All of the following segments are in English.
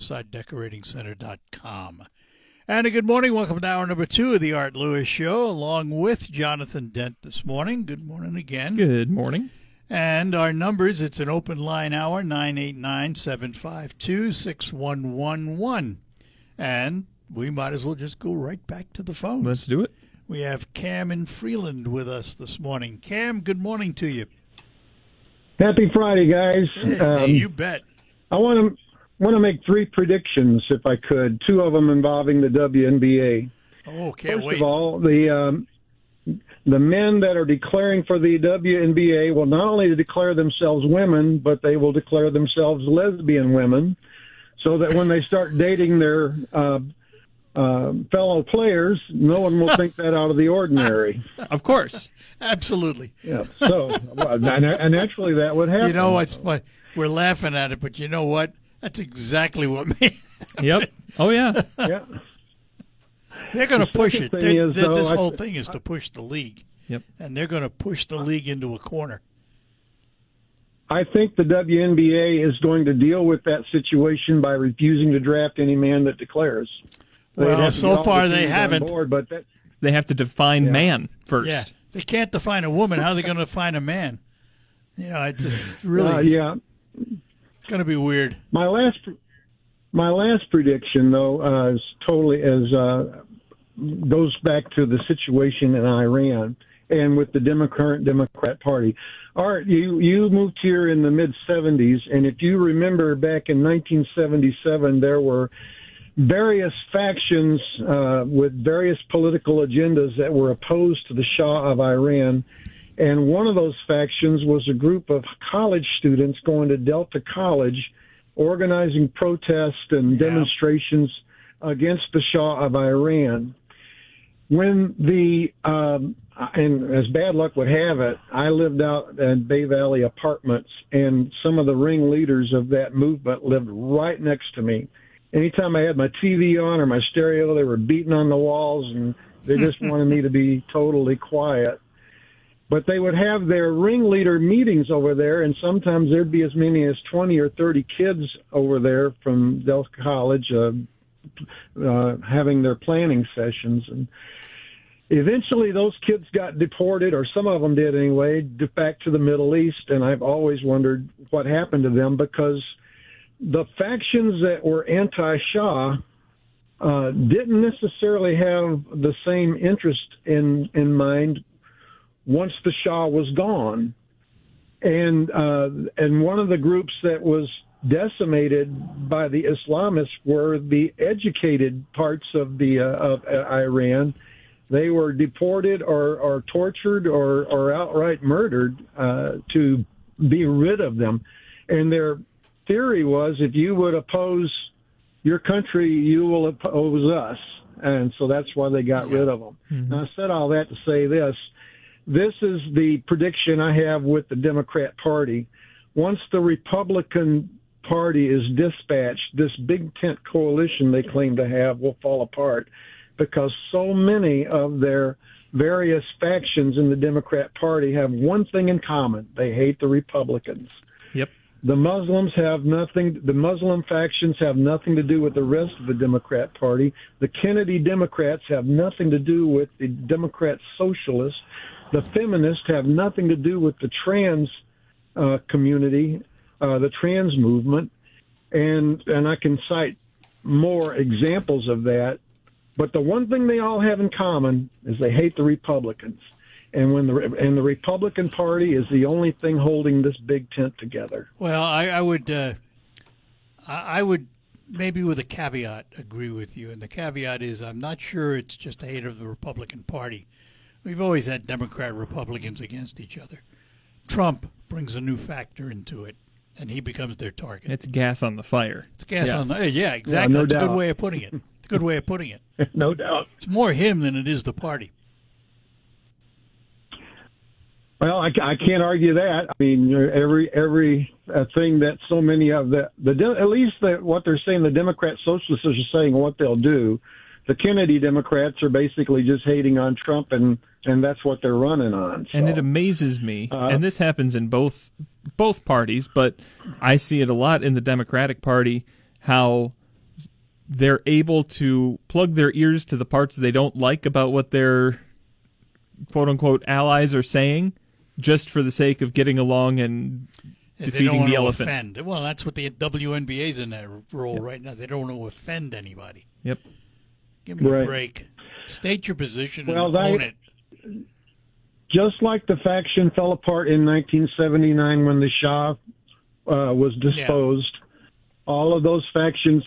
HillsideDecoratingCenter.com. And a good morning. Welcome to hour number 2 of the Art Lewis Show, along with Jonathan Dent this morning. Good morning again. Good morning. And our numbers, it's an open line hour, 989-752-6111. And we might as well just go right back to the phone. Let's do it. We have Cam in Freeland with us this morning. Cam, good morning to you. Happy Friday, guys. You bet. I want to make 3 predictions, if I could, 2 of them involving the WNBA. Oh, can't wait. First of all, the men that are declaring for the WNBA will not only declare themselves women, but they will declare themselves lesbian women, so that when they start dating their fellow players, no one will think that out of the ordinary. Of course. Absolutely. Yeah. So, and actually, that would happen. You know what's fun? We're laughing at it, but you know what? That's exactly what made. Yep. Oh, yeah. Yeah. They're going to push it. This whole thing thing is to push the league. Yep. And they're going to push the league into a corner. I think the WNBA is going to deal with that situation by refusing to draft any man that declares. Well, so far they haven't. But they have to define man first. Yeah. They can't define a woman. How are they going to define a man? You know, it's just really it's going to be weird. My last prediction, though, is totally goes back to the situation in Iran and with the current Democrat Party. Art, you moved here in the mid-'70s, and if you remember back in 1977, there were various factions with various political agendas that were opposed to the Shah of Iran. And one of those factions was a group of college students going to Delta College, organizing protests and demonstrations against the Shah of Iran. When and as bad luck would have it, I lived out at Bay Valley Apartments, and some of the ringleaders of that movement lived right next to me. Anytime I had my TV on or my stereo, they were beating on the walls, and they just wanted me to be totally quiet. But they would have their ringleader meetings over there, and sometimes there'd be as many as 20 or 30 kids over there from Delta College having their planning sessions. And eventually those kids got deported, or some of them did anyway, back to the Middle East, and I've always wondered what happened to them, because the factions that were anti-Shah didn't necessarily have the same interest in mind once the Shah was gone. And one of the groups that was decimated by the Islamists were the educated parts of Iran. They were deported or tortured or outright murdered to be rid of them. And their theory was, if you would oppose your country, you will oppose us. And so that's why they got rid of them. Mm-hmm. Now, I said all that to say this. This is the prediction I have with the Democrat Party. Once the Republican Party is dispatched, this big tent coalition they claim to have will fall apart, because so many of their various factions in the Democrat Party have one thing in common. They hate the Republicans. Yep. The Muslim factions have nothing to do with the rest of the Democrat Party. The Kennedy Democrats have nothing to do with the Democrat Socialists. The feminists have nothing to do with the trans community, the trans movement. And I can cite more examples of that. But the one thing they all have in common is they hate the Republicans. And the Republican Party is the only thing holding this big tent together. Well, I would maybe with a caveat agree with you. And the caveat is, I'm not sure it's just a hate of the Republican Party. We've always had Democrat Republicans against each other. Trump brings a new factor into it, and he becomes their target. It's gas on the fire. It's gas on the yeah, exactly. Yeah, no That's doubt. a good way of putting it. Good way of putting it. No doubt. It's more him than it is the party. Well, I can't argue that. I mean, every thing that so many of at least what they're saying, the Democrat Socialists are saying what they'll do. The Kennedy Democrats are basically just hating on Trump, and that's what they're running on. So. And it amazes me, and this happens in both parties, but I see it a lot in the Democratic Party, how they're able to plug their ears to the parts they don't like about what their quote-unquote allies are saying, just for the sake of getting along and They don't defeating want the to elephant. offend. Well, that's what the WNBA's in that role right now. They don't want to offend anybody. Yep. Give me Right. a break. State your position Well, and that- own it. Just like the faction fell apart in 1979 when the Shah was disposed, all of those factions,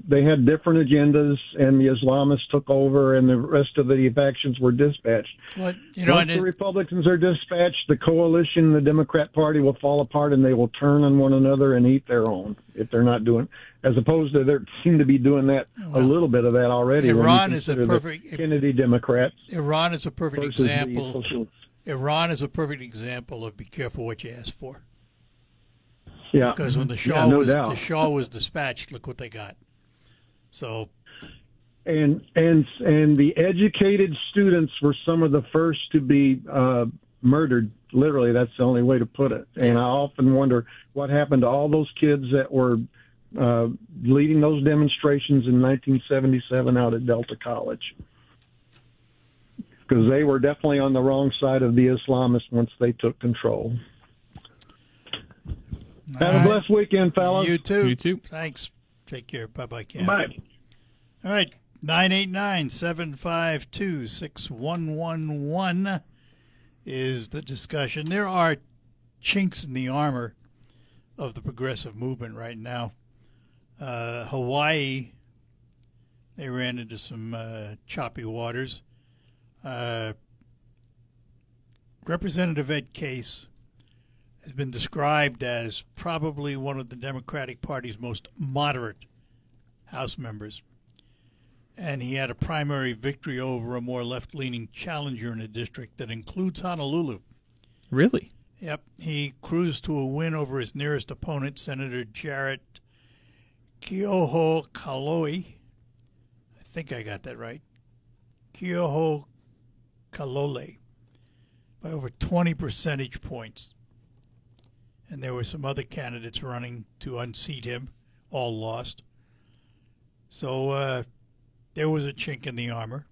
they had different agendas, and the Islamists took over, and the rest of the factions were dispatched. Well, you know, Once and the Republicans are dispatched, the coalition, the Democrat Party will fall apart, and they will turn on one another and eat their own if they're not doing. As opposed to, they seem to be doing that a little bit of that already. when you Iran is a consider the perfect- Kennedy Democrats Iran is a perfect versus the example. socialists. Iran is a perfect example of be careful what you ask for. Yeah, Because when the Yeah, Shah no was doubt. the Shah was dispatched, look what they got. So and the educated students were some of the first to be murdered. Literally, that's the only way to put it. And I often wonder what happened to all those kids that were leading those demonstrations in 1977 out at Delta College, because they were definitely on the wrong side of the Islamists once they took control. Have all a right. blessed weekend, fellas. You too. You too. Thanks. Take care. Bye-bye, Cam. Bye. All right. 989-752-6111 is the discussion. There are chinks in the armor of the progressive movement right now. Hawaii, they ran into some choppy waters. Representative Ed Case has been described as probably one of the Democratic Party's most moderate House members. And he had a primary victory over a more left-leaning challenger in a district that includes Honolulu. Really? Yep, he cruised to a win over his nearest opponent, Senator Jarrett Keohokalole. I think I got that right. Keohokalole by over 20 percentage points. And there were some other candidates running to unseat him, all lost. So there was a chink in the armor.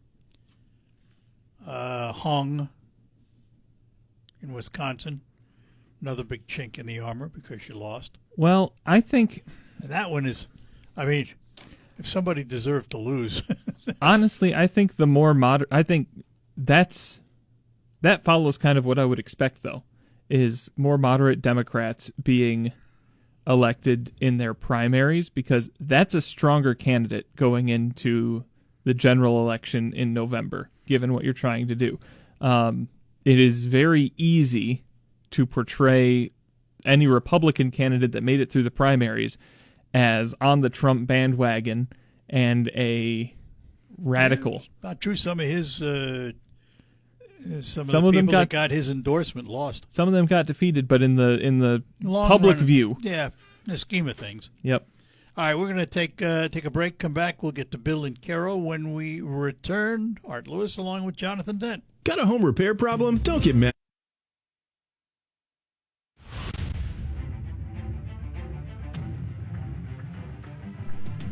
Hung in Wisconsin, another big chink in the armor because she lost. Well, I think, And that one is, I mean, if somebody deserved to lose. honestly, I think the more moderate, I think that follows kind of what I would expect, though, is more moderate Democrats being elected in their primaries, because that's a stronger candidate going into the general election in November, given what you're trying to do. It is very easy to portray any Republican candidate that made it through the primaries as on the Trump bandwagon and a radical. Not true. Some of his, some of Some the of them people that got his endorsement lost. Some of them got defeated, but in the Long public run, view, yeah, in the scheme of things. yep. All right, we're going to take a break, come back. We'll get to Bill and Carol when we return. Art Lewis along with Jonathan Dent. Got a home repair problem? Don't get mad.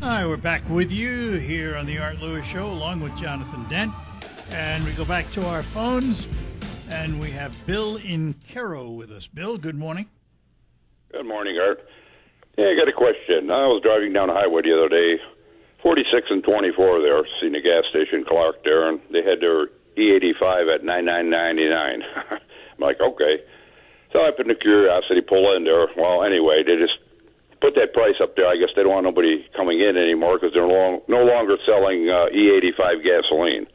Hi, we're back with you here on the Art Lewis Show along with Jonathan Dent. And we go back to our phones, and we have Bill in Cairo with us. Bill, good morning. Good morning, Art. Yeah, I got a question. I was driving down the highway the other day, 46 and 24 there, seen a gas station, Clark there, and they had their E85 at $99.99. I'm like, okay. So I put in the curiosity, pull in there. Well, anyway, they just put that price up there. I guess they don't want nobody coming in anymore because they're no longer selling E85 gasoline.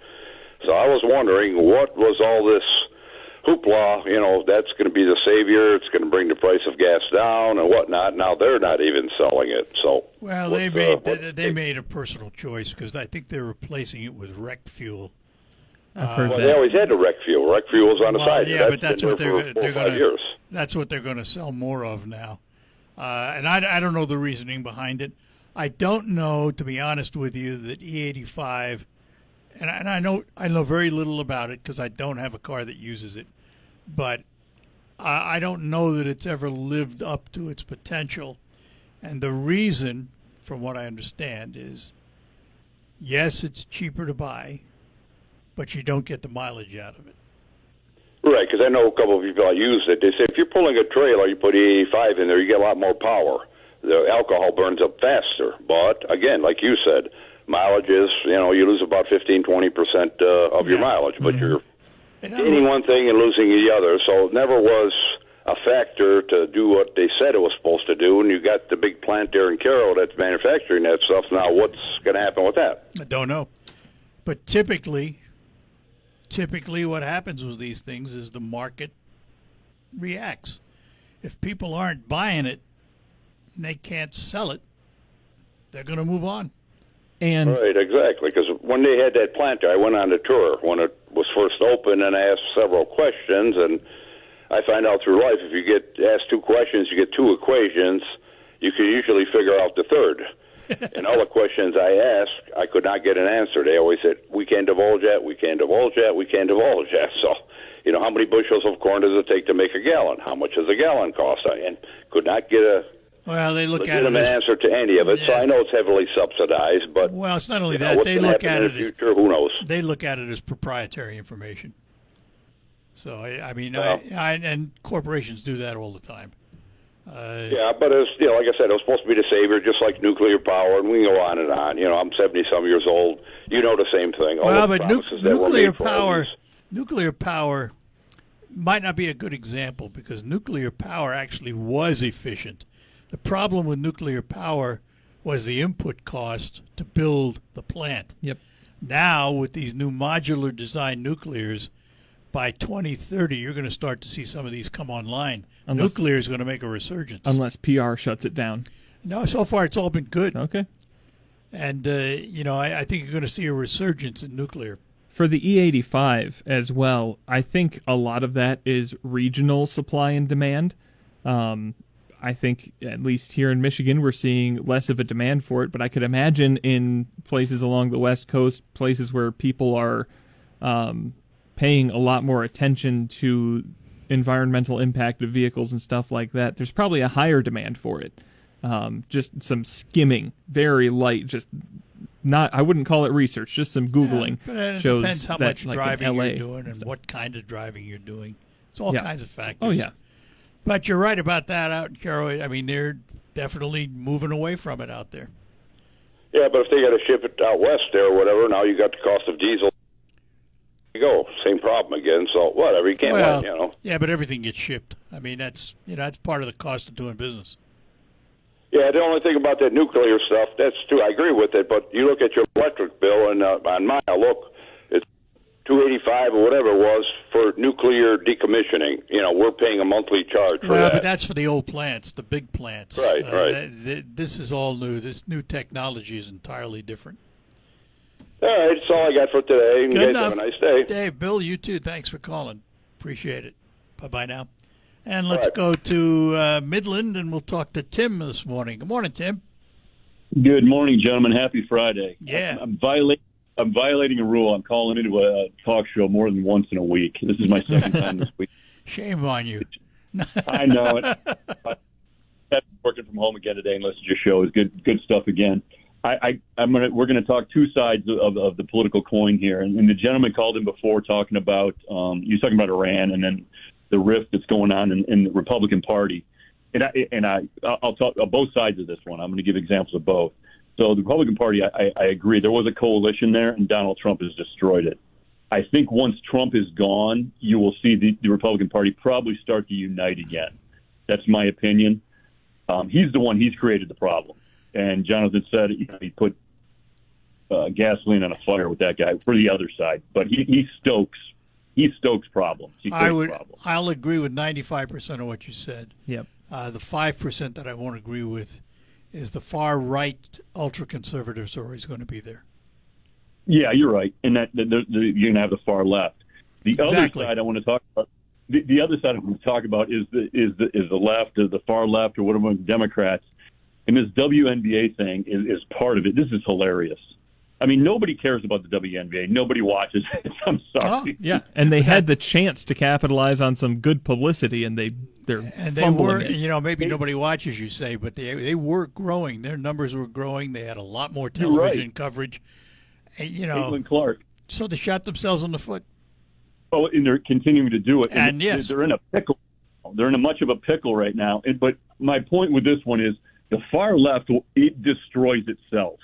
So I was wondering, what was all this hoopla? You know, that's going to be the savior. It's going to bring the price of gas down and whatnot. Now they're not even selling it. So Well, they made a personal choice because I think they're replacing it with wrecked fuel. I've heard Well, that. they always had the rec fuel. Rec fuel's on the Well, side. yeah, but That's that's been what there for 4 they're or 5 going to. years. That's what they're going to sell more of now. And I don't know the reasoning behind it. I don't know, to be honest with you, that E85, and I know very little about it because I don't have a car that uses it, but I don't know that it's ever lived up to its potential. And the reason, from what I understand, is yes, it's cheaper to buy, but you don't get the mileage out of it. Right, because I know a couple of people that use it. They say if you're pulling a trailer, you put E85 in there, you get a lot more power. The alcohol burns up faster. But, again, like you said, mileage is, you lose about 15-20% of your mileage. But you're gaining one thing and losing the other. So it never was a factor to do what they said it was supposed to do. And you got the big plant there in Carroll that's manufacturing that stuff. Now what's going to happen with that? I don't know. But typically what happens with these things is the market reacts. If people aren't buying it and they can't sell it, they're going to move on. And right, exactly. Because when they had that plant there, I went on the tour when it was first open, and I asked several questions. And I find out through life, if you get asked two questions, you get two equations. You can usually figure out the third. And all the questions I asked, I could not get an answer. They always said, we can't divulge that, we can't divulge that, we can't divulge that. So, how many bushels of corn does it take to make a gallon? How much does a gallon cost? And could not get a they look at it legitimate answer to any of it. Yeah. So I know it's heavily subsidized, but it's not only that. They look at it in the future, who knows? They look at it as proprietary information. So, and corporations do that all the time. Yeah, but it's like I said, it was supposed to be the savior, just like nuclear power, and we can go on and on. I'm 70-some years old. You know the same thing. But nuclear power might not be a good example because nuclear power actually was efficient. The problem with nuclear power was the input cost to build the plant. Yep. Now, with these new modular design nuclears, by 2030, you're going to start to see some of these come online. Nuclear is going to make a resurgence. Unless PR shuts it down. No, so far it's all been good. Okay. And, I think you're going to see a resurgence in nuclear. For the E85 as well, I think a lot of that is regional supply and demand. I think, at least here in Michigan, we're seeing less of a demand for it, but I could imagine in places along the West Coast, places where people are paying a lot more attention to environmental impact of vehicles and stuff like that, there's probably a higher demand for it. Just some skimming, very light, just not. I wouldn't call it research, just some Googling but it shows depends how that, much like driving LA you're doing and what kind of driving you're doing. It's all kinds of factors. Oh, yeah. But you're right about that out in Carroll. I mean, they're definitely moving away from it out there. Yeah, but if they got to ship it out west there or whatever, now you got the cost of diesel. You go, same problem again. So whatever, you can't win, Yeah, but everything gets shipped. I mean, that's part of the cost of doing business. Yeah, the only thing about that nuclear stuff, that's true. I agree with it. But you look at your electric bill, and on mine, it's $285 or whatever it was for nuclear decommissioning. We're paying a monthly charge for that. But that's for the old plants, the big plants. Right, right. This is all new. This new technology is entirely different. All right, that's all I got for today. Good you guys enough. have a nice day. Dave, Bill, you too. Thanks for calling. Appreciate it. Bye-bye now. And let's go to Midland, and we'll talk to Tim this morning. Good morning, Tim. Good morning, gentlemen. Happy Friday. Yeah. I'm violating a rule. I'm calling into a talk show more than once in a week. This is my second time this week. Shame on you. I know it. I'm working from home again today and listening to your show. It's good stuff again. We're gonna talk two sides of the political coin here, and the gentleman called in before talking about he was talking about Iran and then the rift that's going on in the Republican Party, and I'll talk both sides of this one. I'm going to give examples of both. So the Republican Party, I agree, there was a coalition there, and Donald Trump has destroyed it. I think once Trump is gone, you will see the Republican Party probably start to unite again. That's my opinion. He's created the problem. And Jonathan said he put gasoline on a fire with that guy for the other side. But he stokes problems. I'll agree with 95% of what you said. Yep. The 5% that I won't agree with is the far right ultra conservatives are always going to be there. Yeah, you're right, and that you're going to have the far left. The other side I want to talk about. The other side I want to talk about is the left, or the far left, or whatever, Democrats. And this WNBA thing is part of it. This is hilarious. I mean, nobody cares about the WNBA. Nobody watches it. I'm sorry. Oh, yeah, and they had the chance to capitalize on some good publicity, and they're fumbling it. Maybe nobody watches, you say, but they were growing. Their numbers were growing. They had a lot more television coverage. And, you know, Caitlin Clark. so they shot themselves in the foot. Oh, and they're continuing to do it. And yes. They're in a pickle. They're in a much of a pickle right now. But my point with this one is the far left, it destroys itself.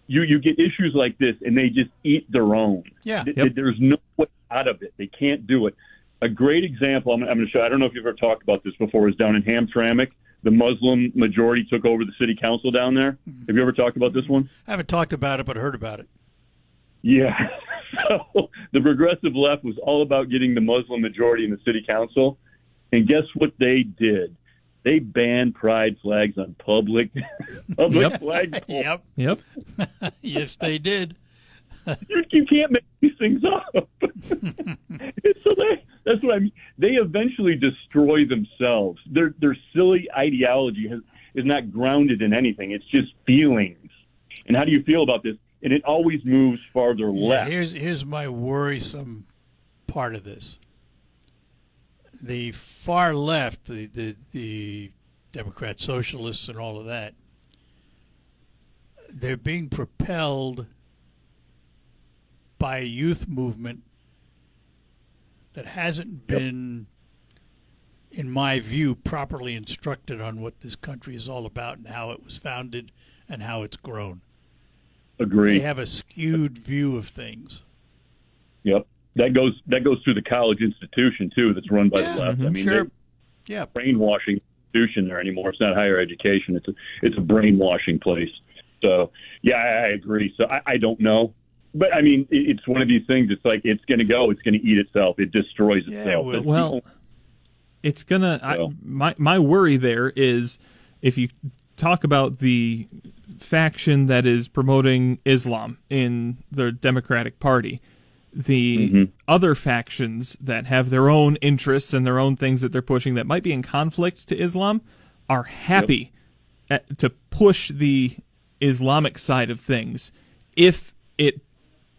You get issues like this, and they just eat their own. Yeah. Yep. There's no way out of it. They can't do it. A great example, I'm going to show, I don't know if you've ever talked about this before, is down in Hamtramck. The Muslim majority took over the city council down there. Have you ever talked about this one? I haven't talked about it, but heard about it. Yeah. So the progressive left was all about getting the Muslim majority in the city council. And guess what they did? They banned pride flags on public Yep. flagpoles. Yep. Yes, they did. You can't make these things up. So that's what I mean. They eventually destroy themselves. Their silly ideology is not grounded in anything. It's just feelings. And how do you feel about this? And it always moves farther left. Here's my worrisome part of this. The far left, the Democrat socialists and all of that, they're being propelled by a youth movement that hasn't been, in my view, properly instructed on what this country is all about and how it was founded and how it's grown. Agree. They have a skewed view of things. Yep. That goes through the college institution too. That's run by the left. I mean, sure. they're Yeah. brainwashing institution there anymore. It's not higher education. It's a brainwashing place. So yeah, I agree. So I don't know, but I mean, it's one of these things. It's like it's going to go. It's going to eat itself. It destroys Yeah, itself. it will. Well, it's gonna. My worry there is if you talk about the faction that is promoting Islam in the Democratic Party, the other factions that have their own interests and their own things that they're pushing that might be in conflict to Islam are happy to push the Islamic side of things if it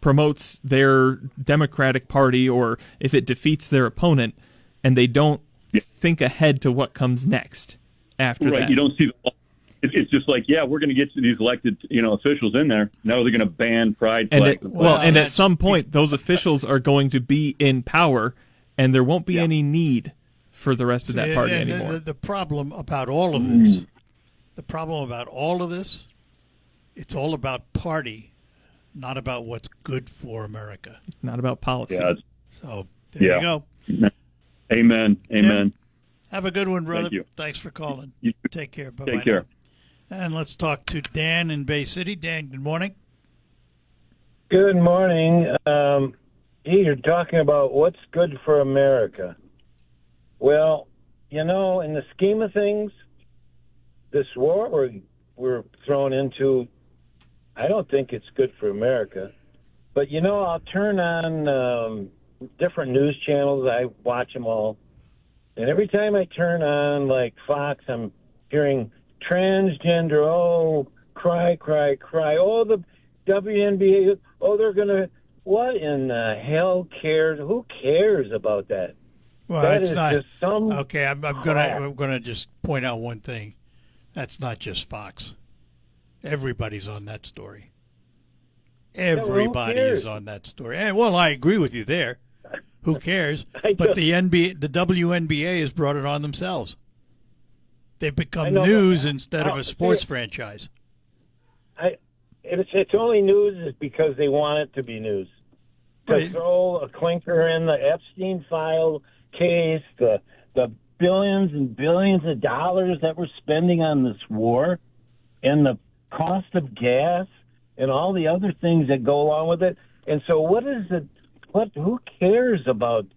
promotes their Democratic Party or if it defeats their opponent, and they don't think ahead to what comes next after right. that. You don't see the. It's just like, yeah, we're going to get to these elected, officials in there. Now they're going to ban pride flags. And at some point, those officials are going to be in power, and there won't be any need for the rest of that party anymore. The problem about all of this, it's all about party, not about what's good for America. Not about policy. Yeah. So there you go. Amen. Tim, Amen. have a good one, brother. Thank you. Thanks for calling. You too. Take care. Bye-bye. Take care. now. And let's talk to Dan in Bay City. Dan, good morning. Good morning. You're talking about what's good for America. Well, in the scheme of things, this war we're thrown into, I don't think it's good for America. But, I'll turn on different news channels. I watch them all. And every time I turn on, like, Fox, I'm hearing transgender, cry. Oh, the WNBA, they're going to, what in the hell cares? Who cares about that? Well, that it's is not just some okay. I'm gonna just point out one thing. That's not just Fox. Everybody's on that story. Everybody cares? is on that story. And, well, I agree with you there. Who cares? I But just- the WNBA has brought it on themselves. They've become I know, news but- instead of a sports franchise. It's only news because they want it to be news. To Right. throw a clinker in the Epstein file case, the billions and billions of dollars that we're spending on this war, and the cost of gas, and all the other things that go along with it. And so, what is it? Who cares about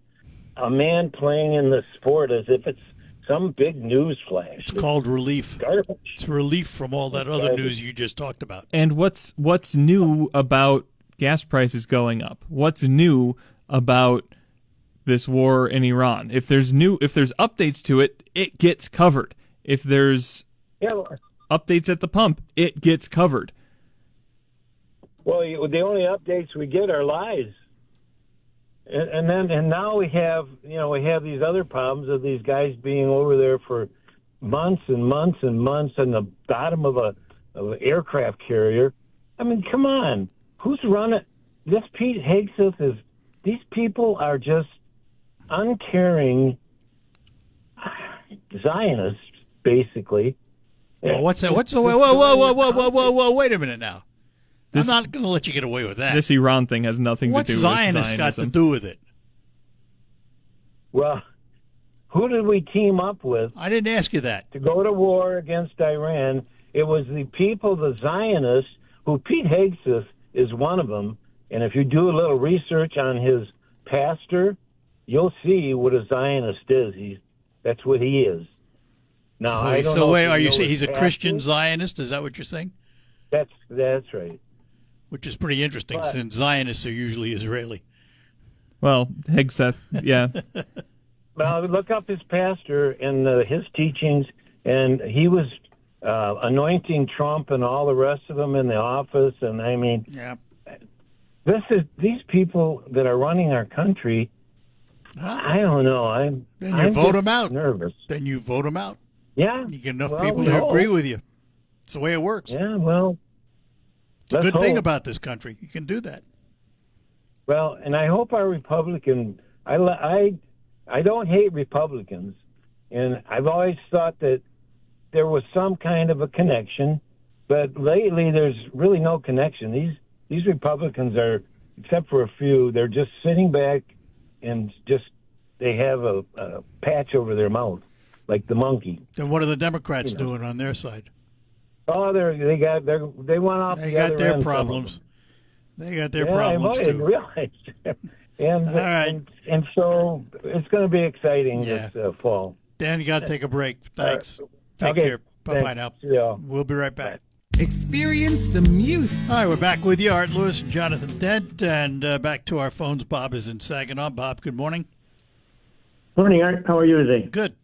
a man playing in the sport as if it's some big news flash? It's called relief. Garbage. It's relief from all that other news you just talked about. And what's new about gas prices going up? What's new about this war in Iran? If there's updates to it, it gets covered. If there's Yeah. updates at the pump, it gets covered. Well, the only updates we get are lies, and now we have these other problems of these guys being over there for months and months and months on the bottom of an aircraft carrier. I mean, come on, who's running this? Pete Hegseth is. These people are just uncaring Zionists, basically. Well, what's that? What's the whoa, wait a minute now. I'm not going to let you get away with that. This Iran thing has nothing What's to do Zionists with got Zionism. to do with it? Well, who did we team up with I didn't ask you that. to go to war against Iran? It was the people, the Zionists, who Pete Hegseth is one of them. And if you do a little research on his pastor, you'll see what a Zionist is. That's what he is. Now, I don't know So if wait, you are you know saying his he's a pastor. Christian Zionist? Is that what you're saying? That's right. Which is pretty interesting, But- since Zionists are usually Israeli. Well, Hegseth, yeah. Well, look up his pastor and his teachings, and he was anointing Trump and all the rest of them in the office. And I mean, Yeah. these people that are running our country. I don't know. Then you I'm vote just them out. Nervous. Then you vote them out. Yeah. You get enough Well, people we to hope. agree with you. It's the way it works. Yeah. Well, It's a let's good thing hope. about this country. You can do that. Well, and I hope our Republican. I don't hate Republicans, and I've always thought that there was some kind of a connection, but lately there's really no connection. These Republicans are, except for a few, they're just sitting back and they have a patch over their mouth, like the monkey. Then what are the Democrats doing on their side? Oh, they went off. They the got other their end, some of problems. them. They got their Yeah, problems I too. realized. And, All right. and so it's going to be exciting Yeah. this fall. Dan, you got to take a break. Thanks. Take Okay, care. Bye-bye now. thanks. Yeah. We'll be right back. Experience the music. All right, we're back with you, Art Lewis and Jonathan Dent, and back to our phones. Bob is in Saginaw. Bob, good morning. Morning, Art. How are you today? Good.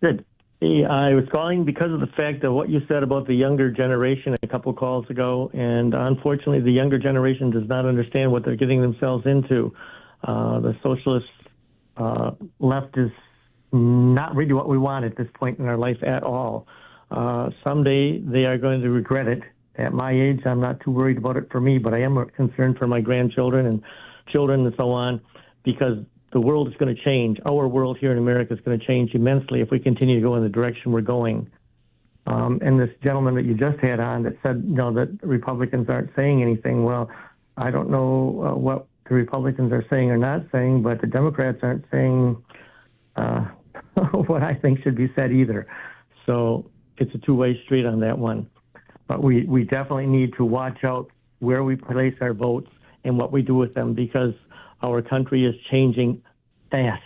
Good. Hey, I was calling because of the fact of what you said about the younger generation a couple calls ago, and unfortunately, the younger generation does not understand what they're getting themselves into. The socialist left is not really what we want at this point in our life at all. Someday they are going to regret it. At my age, I'm not too worried about it for me, but I am concerned for my grandchildren and children and so on, because the world is going to change. Our world here in America is going to change immensely if we continue to go in the direction we're going. And this gentleman that you just had on that said, that Republicans aren't saying anything. Well, I don't know what the Republicans are saying or not saying, but the Democrats aren't saying what I think should be said either. So it's a two-way street on that one. But we definitely need to watch out where we place our votes and what we do with them, because our country is changing fast.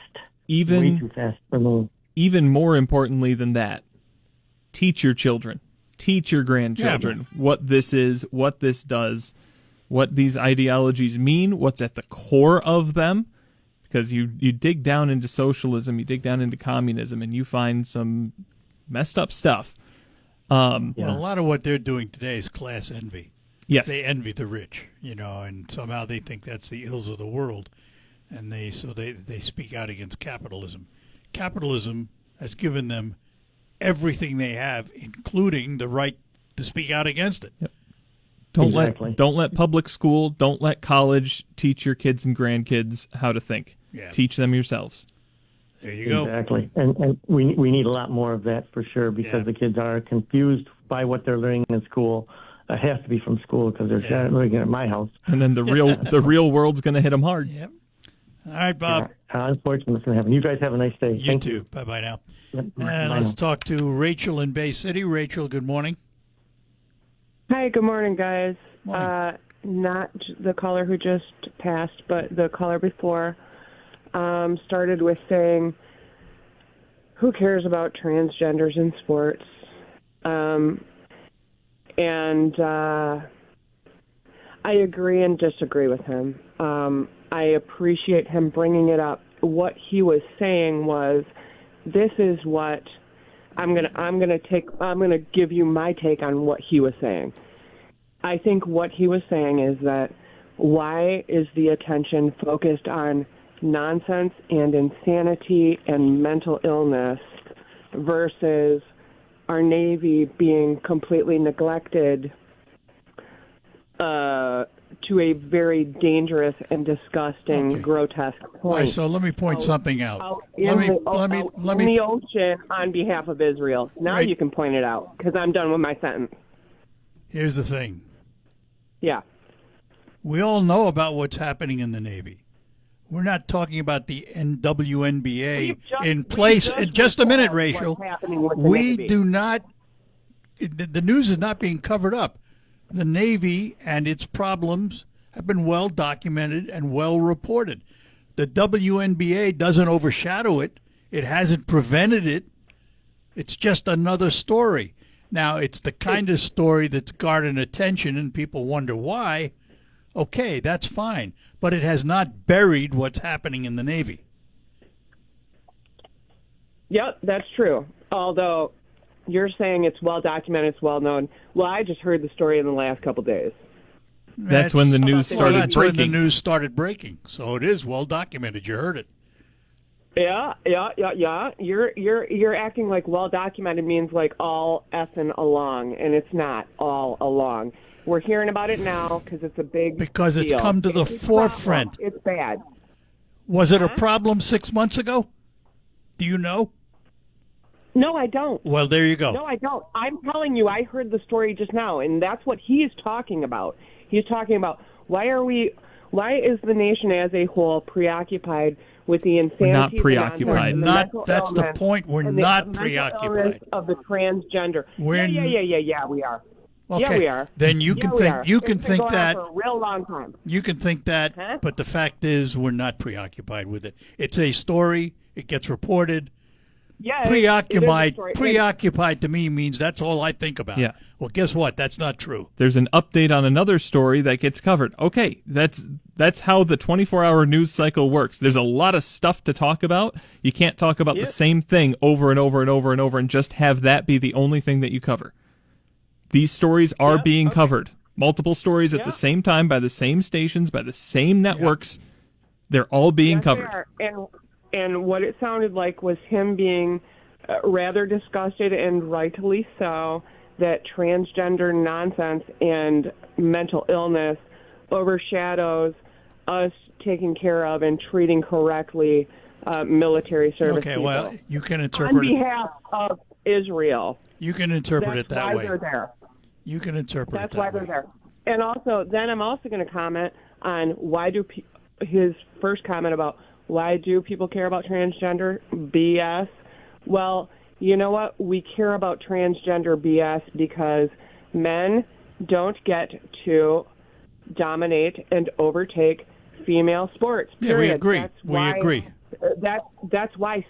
Way too fast for me. Even more importantly than that, teach your children, teach your grandchildren what this is, what this does, what these ideologies mean, what's at the core of them. Because you dig down into socialism, you dig down into communism, and you find some messed up stuff. Well, a lot of what they're doing today is class envy. Yes. They envy the rich, and somehow they think that's the ills of the world, and they speak out against capitalism. Capitalism has given them everything they have, including the right to speak out against it. Yep. Exactly. Don't let public school, don't let college teach your kids and grandkids how to think. Yeah. Teach them yourselves. There you go. Exactly. And we need a lot more of that for sure, because the kids are confused by what they're learning in school. It has to be from school, because they're not learning at my house. And then the real world's going to hit them hard. Yep. All right, Bob. Unfortunately, it's going to happen. You guys have a nice day. You Thank too. you. Bye-bye now. Yep. And Bye let's now. talk to Rachel in Bay City. Rachel, good morning. Hi, good morning, guys. Morning. Not the caller who just passed, but the caller before started with saying, who cares about transgenders in sports? And I agree and disagree with him. I appreciate him bringing it up. What he was saying was, this is what I'm gonna give you my take on what he was saying. I think what he was saying is that, why is the attention focused on nonsense and insanity and mental illness versus our Navy being completely neglected to a very dangerous and disgusting, grotesque point. All right, so let me point something out. In the ocean on behalf of Israel. Now Right. you can point it out, because I'm done with my sentence. Here's the thing. Yeah. We all know about what's happening in the Navy. We're not talking about the WNBA in place. In just a minute, Rachel. We do not. The news is not being covered up. The Navy and its problems have been well documented and well reported. The WNBA doesn't overshadow it. It hasn't prevented it. It's just another story. Now, it's the kind of story that's garnered attention and people wonder why. Okay, that's fine. But it has not buried what's happening in the Navy. Yep, that's true. Although you're saying it's well documented, it's well known. Well, I just heard the story in the last couple days. That's when the news started that's breaking. when the news started breaking. So it is well documented. You heard it. Yeah. You're acting like well documented means like all effing along, and it's not all along. We're hearing about it now because it's a big Because it's deal. come to the It's a forefront. problem. It's bad. Was it a problem 6 months ago? Do you know? No, I don't. Well, there you go. No, I don't. I'm telling you, I heard the story just now, and that's what he's talking about. He's talking about why is the nation as a whole preoccupied with the insanity? We're not the preoccupied. nonsense, the mental That's the illness, point. We're and the not mental preoccupied. illness of the transgender. We're Yeah, we are. Okay. Yeah, we are. Then you Yeah, can we think are. you It's can been think going on that for a real long time. you can think that, Huh? but the fact is we're not preoccupied with it. It's a story. It gets reported. Yeah, Preoccupied to me means that's all I think about. Yeah. Well, guess what? That's not true. There's an update on another story that gets covered. Okay, that's how the 24-hour news cycle works. There's a lot of stuff to talk about. You can't talk about the same thing over and over and over and over and just have that be the only thing that you cover. These stories are being covered. Multiple stories at the same time by the same stations, by the same networks. They're all being covered. They are. And what it sounded like was him being rather disgusted, and rightly so, that transgender nonsense and mental illness overshadows us taking care of and treating correctly military service Okay, people. well, you can On interpret it. behalf of Israel. You can interpret it that That's way. why they're there. You can interpret That's it why that they're way. there. And also, then I'm also going to comment on his first comment about why do people care about transgender BS? Well, you know what? We care about transgender BS because men don't get to dominate and overtake female sports. Yeah, we period. agree. That's We why, agree. That's why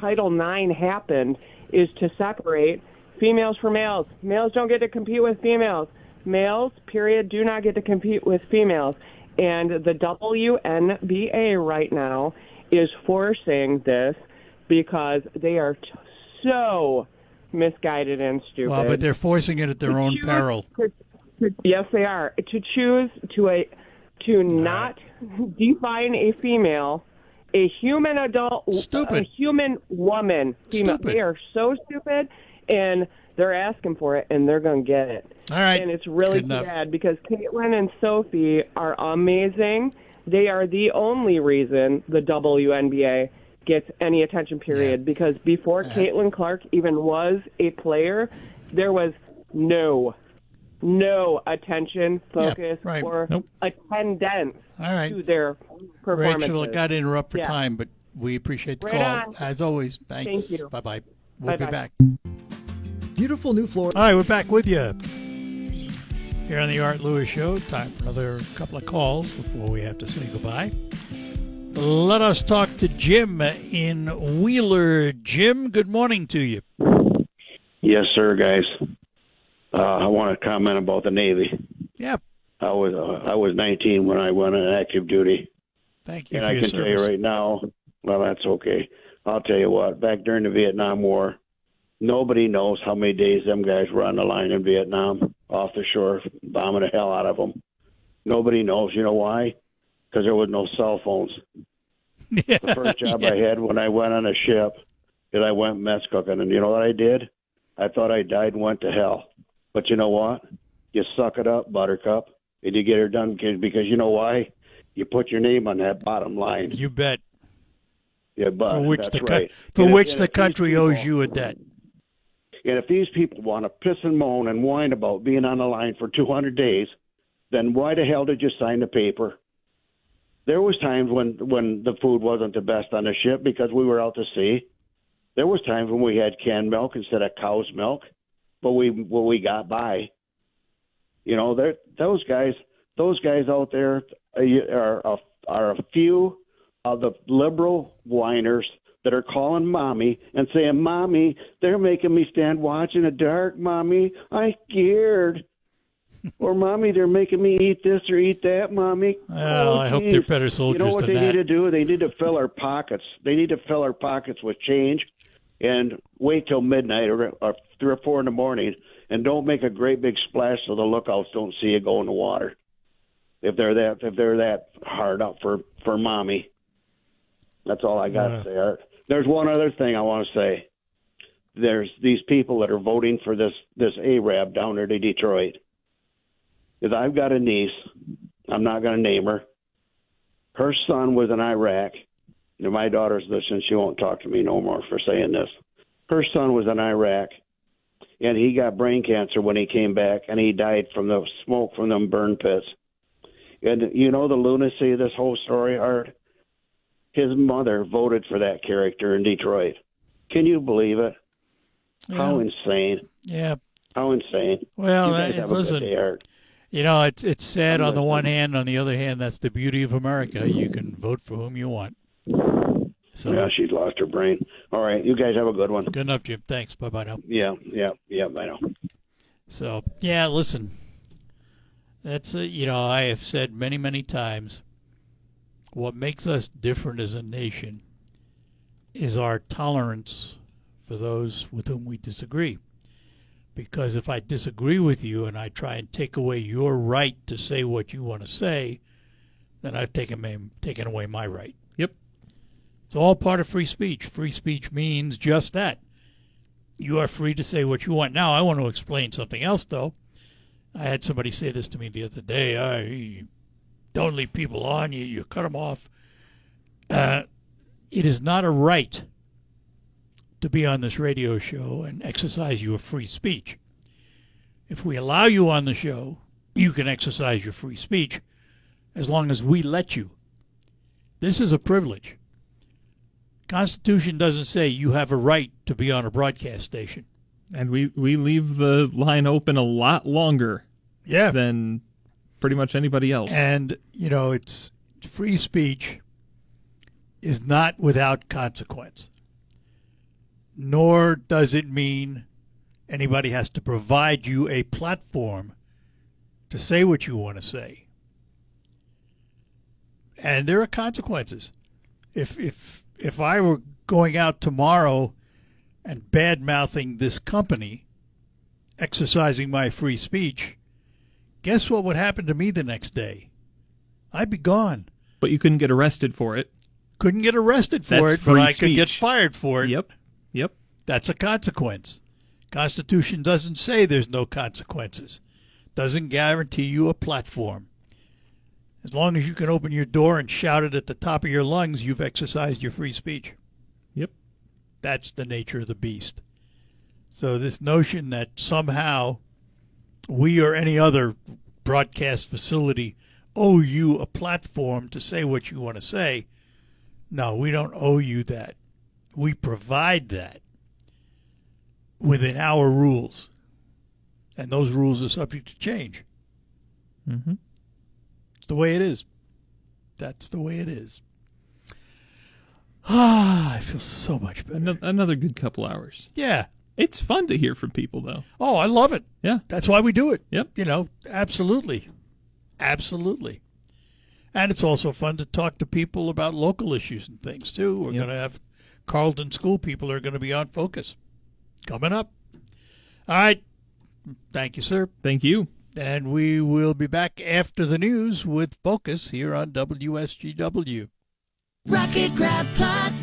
Title IX happened, is to separate females from males. Males don't get to compete with females. Males, period, do not get to compete with females. And the WNBA right now is forcing this because they are so misguided and stupid. Well, but they're forcing it at their own peril. Yes, they are. To choose to not define a female, a human adult, Stupid. a human woman, female. Stupid. They are so stupid, and they're asking for it, and they're going to get it. All right. And it's really Good too enough. bad because Caitlin and Sophie are amazing. They are the only reason the WNBA gets any attention, period. Yeah. Because before Caitlin Clark even was a player, there was no attention, focus, right. or Nope. attendance All right. to their performances. Rachel, I got to interrupt for Yeah. time, but we appreciate the Right call. on. As always, thanks. Thank you. Bye-bye. We'll be Bye-bye. back. Beautiful new Florida. All right, we're back with you here on the Art Lewis Show. Time for another couple of calls before we have to say goodbye. Let us talk to Jim in Wheeler. Jim, good morning to you. Yes, sir, guys. I want to comment about the Navy. Yep. I was 19 when I went on active duty, Thank you and for I your can service. tell you right now, well, that's okay. I'll tell you what. Back during the Vietnam War, nobody knows how many days them guys were on the line in Vietnam, off the shore, bombing the hell out of them. Nobody knows. You know why? Because there was no cell phones. Yeah, The first job I had when I went on a ship is I went mess cooking, and you know what I did? I thought I died and went to hell. But you know what? You suck it up, Buttercup. and you get her done because you know why? You put your name on that bottom line. You bet. Yeah, but For which that's the right. for And which if the these country people- owes you a debt. And if these people want to piss and moan and whine about being on the line for 200 days, then why the hell did you sign the paper? There was times when the food wasn't the best on the ship because we were out to sea. There was times when we had canned milk instead of cow's milk, but we got by. You know, those guys out there are a few of the liberal whiners that are calling mommy and saying, "Mommy, they're making me stand watch in the dark. Mommy, I'm scared." Or, "Mommy, they're making me eat this or eat that, Mommy." Well, I hope they're better soldiers You know what than they that. need to do? They need to fill our pockets. They need to fill our pockets with change and wait till midnight or 3 or 4 in the morning and don't make a great big splash so the lookouts don't see you go in the water. If they're that hard up for Mommy. That's all I got to say, Art. There's one other thing I want to say. There's these people that are voting for this Arab down there to Detroit. Because I've got a niece. I'm not going to name her. Her son was in Iraq. And my daughter's listening. She won't talk to me no more for saying this. Her son was in Iraq, and he got brain cancer when he came back, and he died from the smoke from them burn pits. And you know the lunacy of this whole story, Art? His mother voted for that character in Detroit. Can you believe it? Yeah. How insane. Yeah. How insane. Well, you guys have listen, a good day, Art. You know, it's sad on the one hand. On the other hand, that's the beauty of America. You can vote for whom you want. So, Yeah, she's lost her brain. All right, you guys have a good one. good enough, Jim. Thanks. Bye-bye now. Yeah, I know. So, yeah, listen. That's, I have said many, many times, what makes us different as a nation is our tolerance for those with whom we disagree. Because if I disagree with you and I try and take away your right to say what you want to say, then I've taken away my right. Yep. It's all part of free speech. Free speech means just that. You are free to say what you want. Now, I want to explain something else, though. I had somebody say this to me the other day. You don't leave people on. You cut them off. It is not a right to be on this radio show and exercise your free speech. If we allow you on the show, you can exercise your free speech as long as we let you. This is a privilege. Constitution doesn't say you have a right to be on a broadcast station. And we leave the line open a lot longer than pretty much anybody else. And, it's free speech is not without consequence. Nor does it mean anybody has to provide you a platform to say what you want to say. And there are consequences. If I were going out tomorrow and bad-mouthing this company, exercising my free speech, guess what would happen to me the next day? I'd be gone. But you couldn't get arrested for it. Couldn't get arrested for That's it, but free I could get speech. fired for it. Yep. That's a consequence. Constitution doesn't say there's no consequences. Doesn't guarantee you a platform. As long as you can open your door and shout it at the top of your lungs, you've exercised your free speech. Yep. That's the nature of the beast. So this notion that somehow we or any other broadcast facility owe you a platform to say what you want to say, no, we don't owe you that. We provide that within our rules. And those rules are subject to change. Mm-hmm. It's the way it is. That's the way it is. I feel so much better. Another good couple hours. Yeah. It's fun to hear from people, though. Oh, I love it. Yeah. That's why we do it. Yep. Absolutely. Absolutely. And it's also fun to talk to people about local issues and things, too. We're going to have Carleton School people are going to be on Focus coming up. All right. Thank you, sir. Thank you. And we will be back after the news with Focus here on WSGW. Rocket Grab Plus.